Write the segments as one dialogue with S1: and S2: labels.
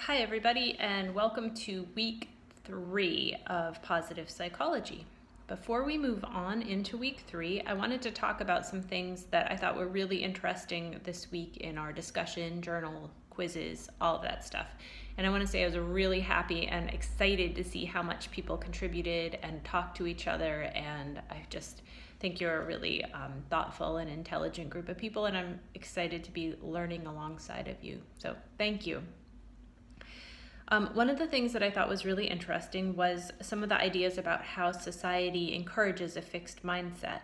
S1: Hi everybody, and welcome to week 3 of Positive Psychology. Before we move on into week 3, I wanted to talk about some things that I thought were really interesting this week in our discussion, journal, quizzes, all of that stuff. And I want to say I was really happy and excited to see how much people contributed and talked to each other, and I just think you're a really thoughtful and intelligent group of people, and I'm excited to be learning alongside of you. So thank you. One of the things that I thought was really interesting was some of the ideas about how society encourages a fixed mindset.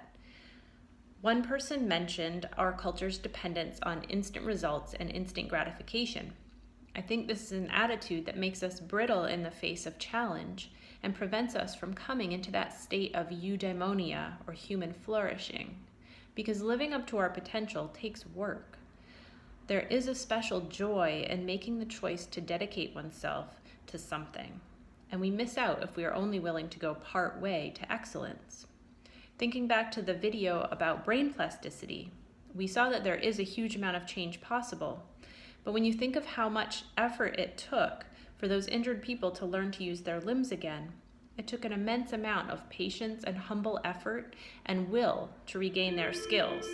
S1: One person mentioned our culture's dependence on instant results and instant gratification. I think this is an attitude that makes us brittle in the face of challenge and prevents us from coming into that state of eudaimonia or human flourishing, because living up to our potential takes work. There is a special joy in making the choice to dedicate oneself to something, and we miss out if we are only willing to go part way to excellence. Thinking back to the video about brain plasticity, we saw that there is a huge amount of change possible, but when you think of how much effort it took for those injured people to learn to use their limbs again, it took an immense amount of patience and humble effort and will to regain their skills.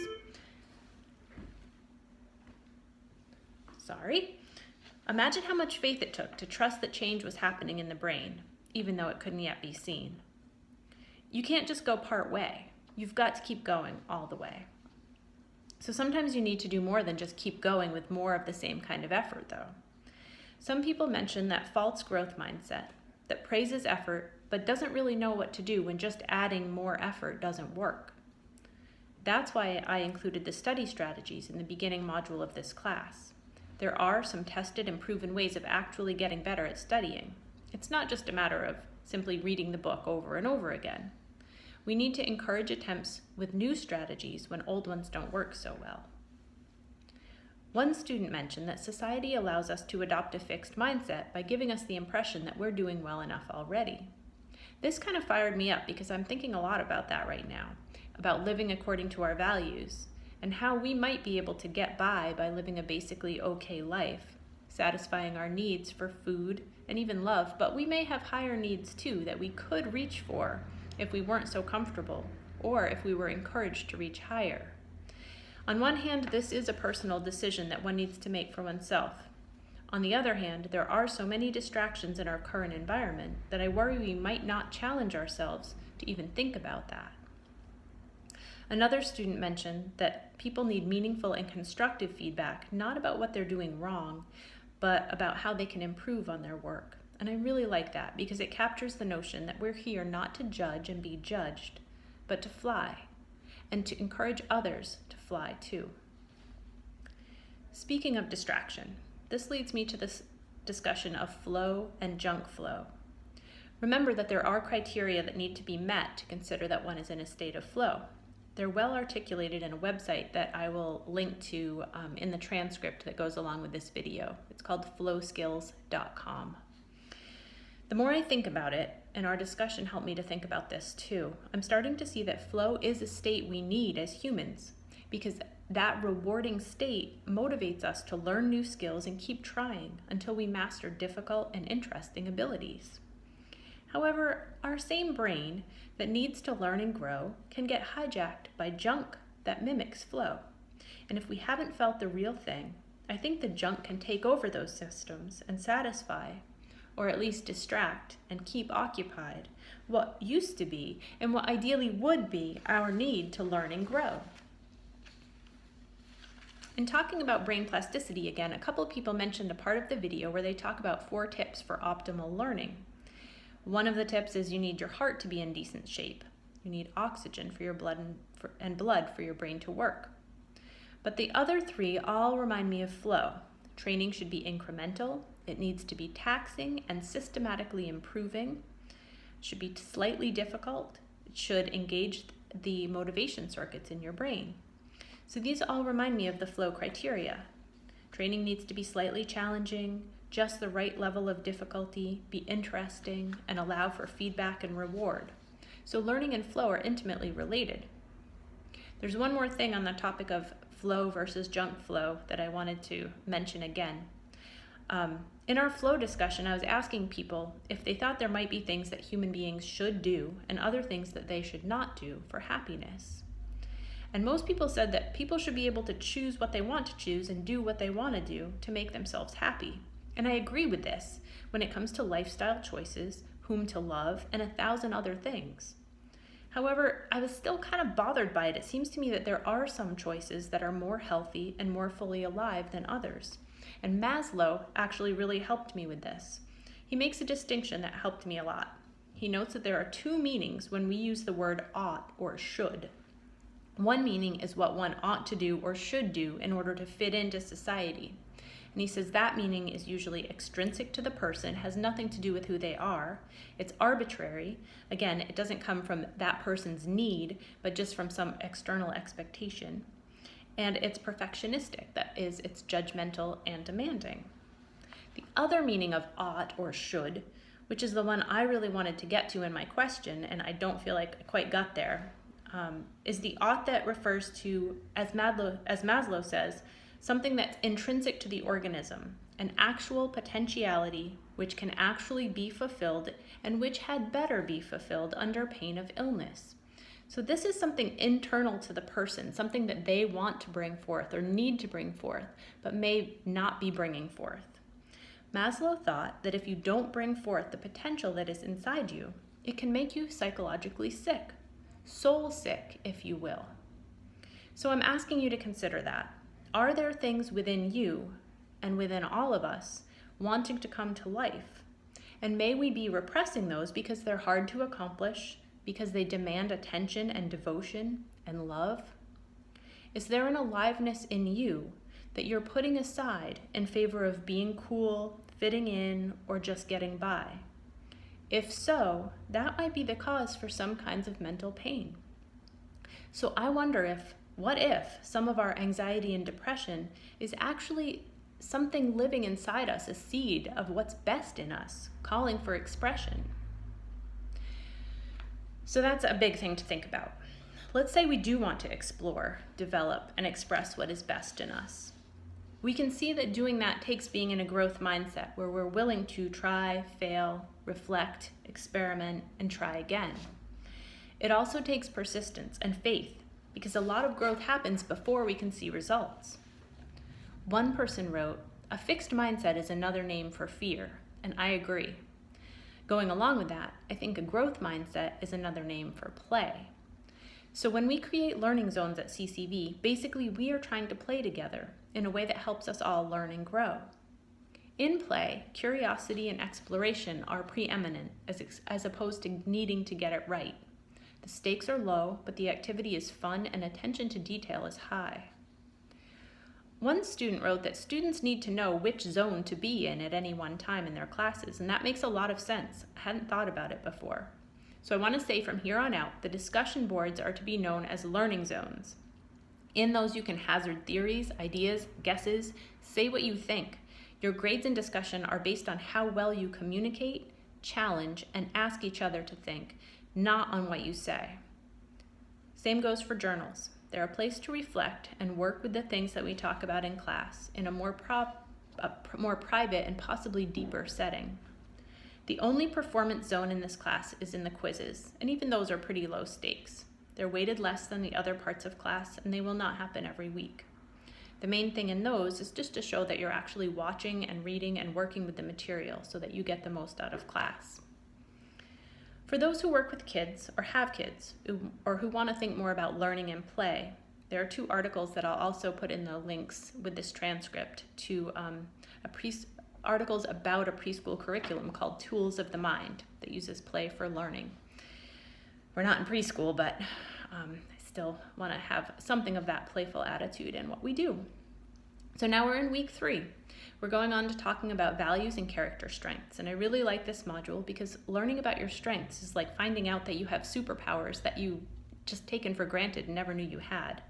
S1: Imagine how much faith it took to trust that change was happening in the brain, even though it couldn't yet be seen. You can't just go part way. You've got to keep going all the way. So sometimes you need to do more than just keep going with more of the same kind of effort, though. Some people mention that false growth mindset, that praises effort but doesn't really know what to do when just adding more effort doesn't work. That's why I included the study strategies in the beginning module of this class. There are some tested and proven ways of actually getting better at studying. It's not just a matter of simply reading the book over and over again. We need to encourage attempts with new strategies when old ones don't work so well. One student mentioned that society allows us to adopt a fixed mindset by giving us the impression that we're doing well enough already. This kind of fired me up because I'm thinking a lot about that right now, about living according to our values, and how we might be able to get by living a basically okay life, satisfying our needs for food and even love, but we may have higher needs too that we could reach for if we weren't so comfortable, or if we were encouraged to reach higher. On one hand, this is a personal decision that one needs to make for oneself. On the other hand, there are so many distractions in our current environment that I worry we might not challenge ourselves to even think about that. Another student mentioned that people need meaningful and constructive feedback, not about what they're doing wrong, but about how they can improve on their work. And I really like that because it captures the notion that we're here not to judge and be judged, but to fly, and to encourage others to fly too. Speaking of distraction, this leads me to this discussion of flow and junk flow. Remember that there are criteria that need to be met to consider that one is in a state of flow. They're well articulated in a website that I will link to in the transcript that goes along with this video. It's called flowskills.com. The more I think about it, and our discussion helped me to think about this too, I'm starting to see that flow is a state we need as humans, because that rewarding state motivates us to learn new skills and keep trying until we master difficult and interesting abilities. However, our same brain that needs to learn and grow can get hijacked by junk that mimics flow. And if we haven't felt the real thing, I think the junk can take over those systems and satisfy, or at least distract and keep occupied, what used to be and what ideally would be our need to learn and grow. In talking about brain plasticity again, a couple of people mentioned a part of the video where they talk about 4 tips for optimal learning. One of the tips is you need your heart to be in decent shape. You need oxygen for your blood and blood for your brain to work. But the other 3 all remind me of flow. Training should be incremental. It needs to be taxing and systematically improving. It should be slightly difficult. It should engage the motivation circuits in your brain. So these all remind me of the flow criteria. Training needs to be slightly challenging, just the right level of difficulty, be interesting, and allow for feedback and reward. So learning and flow are intimately related. There's one more thing on the topic of flow versus junk flow that I wanted to mention again. In our flow discussion, I was asking people if they thought there might be things that human beings should do and other things that they should not do for happiness. And most people said that people should be able to choose what they want to choose and do what they want to do to make themselves happy. And I agree with this when it comes to lifestyle choices, whom to love, and 1,000 other things. However, I was still kind of bothered by it. It seems to me that there are some choices that are more healthy and more fully alive than others. And Maslow actually really helped me with this. He makes a distinction that helped me a lot. He notes that there are two meanings when we use the word ought or should. One meaning is what one ought to do or should do in order to fit into society. And he says that meaning is usually extrinsic to the person, has nothing to do with who they are. It's arbitrary. Again, it doesn't come from that person's need, but just from some external expectation. And it's perfectionistic. That is, it's judgmental and demanding. The other meaning of ought or should, which is the one I really wanted to get to in my question, and I don't feel like I quite got there, is the ought that refers to, as Maslow says, something that's intrinsic to the organism, an actual potentiality which can actually be fulfilled and which had better be fulfilled under pain of illness. So this is something internal to the person, something that they want to bring forth or need to bring forth, but may not be bringing forth. Maslow thought that if you don't bring forth the potential that is inside you, it can make you psychologically sick, soul sick, if you will. So I'm asking you to consider that. Are there things within you and within all of us wanting to come to life? And may we be repressing those because they're hard to accomplish, because they demand attention and devotion and love? Is there an aliveness in you that you're putting aside in favor of being cool, fitting in, or just getting by? If so, that might be the cause for some kinds of mental pain. So I wonder what if some of our anxiety and depression is actually something living inside us, a seed of what's best in us, calling for expression? So that's a big thing to think about. Let's say we do want to explore, develop, and express what is best in us. We can see that doing that takes being in a growth mindset where we're willing to try, fail, reflect, experiment, and try again. It also takes persistence and faith, because a lot of growth happens before we can see results. One person wrote, "A fixed mindset is another name for fear," and I agree. Going along with that, I think a growth mindset is another name for play. So when we create learning zones at CCV, basically we are trying to play together in a way that helps us all learn and grow. In play, curiosity and exploration are preeminent as opposed to needing to get it right. The stakes are low, but the activity is fun and attention to detail is high. One student wrote that students need to know which zone to be in at any one time in their classes, and that makes a lot of sense. I hadn't thought about it before. So I want to say from here on out, the discussion boards are to be known as learning zones. In those you can hazard theories, ideas, guesses, say what you think. Your grades and discussion are based on how well you communicate, challenge, and ask each other to think, not on what you say. Same goes for journals. They're a place to reflect and work with the things that we talk about in class in a more private and possibly deeper setting. The only performance zone in this class is in the quizzes, and even those are pretty low stakes. They're weighted less than the other parts of class, and they will not happen every week. The main thing in those is just to show that you're actually watching and reading and working with the material so that you get the most out of class. For those who work with kids or have kids or who want to think more about learning and play, there are 2 articles that I'll also put in the links with this transcript to articles about a preschool curriculum called Tools of the Mind that uses play for learning. We're not in preschool, but I still want to have something of that playful attitude in what we do. So now we're in week 3. We're going on to talking about values and character strengths. And I really like this module because learning about your strengths is like finding out that you have superpowers that you just taken for granted and never knew you had.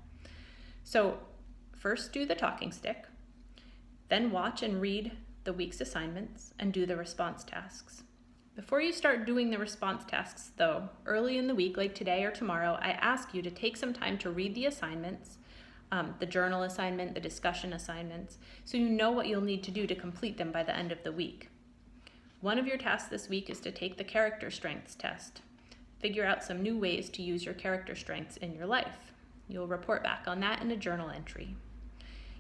S1: So first do the talking stick, then watch and read the week's assignments and do the response tasks. Before you start doing the response tasks though, early in the week, like today or tomorrow, I ask you to take some time to read the assignments, the journal assignment, the discussion assignments, so you know what you'll need to do to complete them by the end of the week. One of your tasks this week is to take the character strengths test. Figure out some new ways to use your character strengths in your life. You'll report back on that in a journal entry.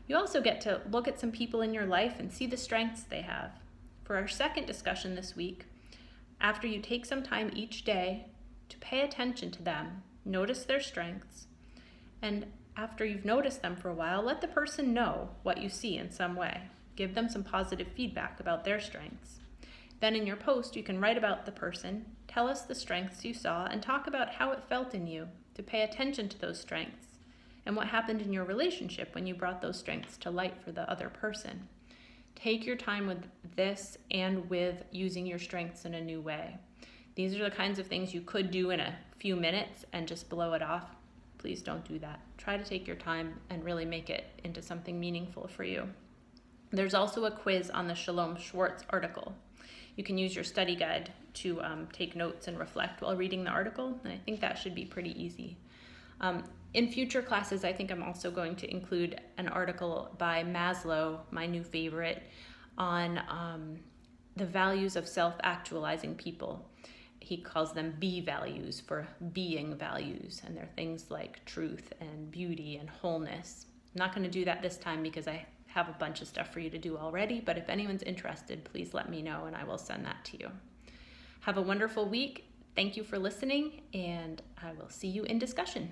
S1: You also get to look at some people in your life and see the strengths they have. For our second discussion this week, after you take some time each day to pay attention to them, notice their strengths, and after you've noticed them for a while, let the person know what you see in some way. Give them some positive feedback about their strengths. Then in your post, you can write about the person, tell us the strengths you saw, and talk about how it felt in you to pay attention to those strengths and what happened in your relationship when you brought those strengths to light for the other person. Take your time with this and with using your strengths in a new way. These are the kinds of things you could do in a few minutes and just blow it off. Please don't do that. Try to take your time and really make it into something meaningful for you. There's also a quiz on the Shalom Schwartz article. You can use your study guide to take notes and reflect while reading the article, and I think that should be pretty easy. In future classes, I think I'm also going to include an article by Maslow, my new favorite, on the values of self-actualizing people. He calls them B values for being values, and they're things like truth and beauty and wholeness. I'm not going to do that this time because I have a bunch of stuff for you to do already, but if anyone's interested, please let me know and I will send that to you. Have a wonderful week. Thank you for listening, and I will see you in discussion.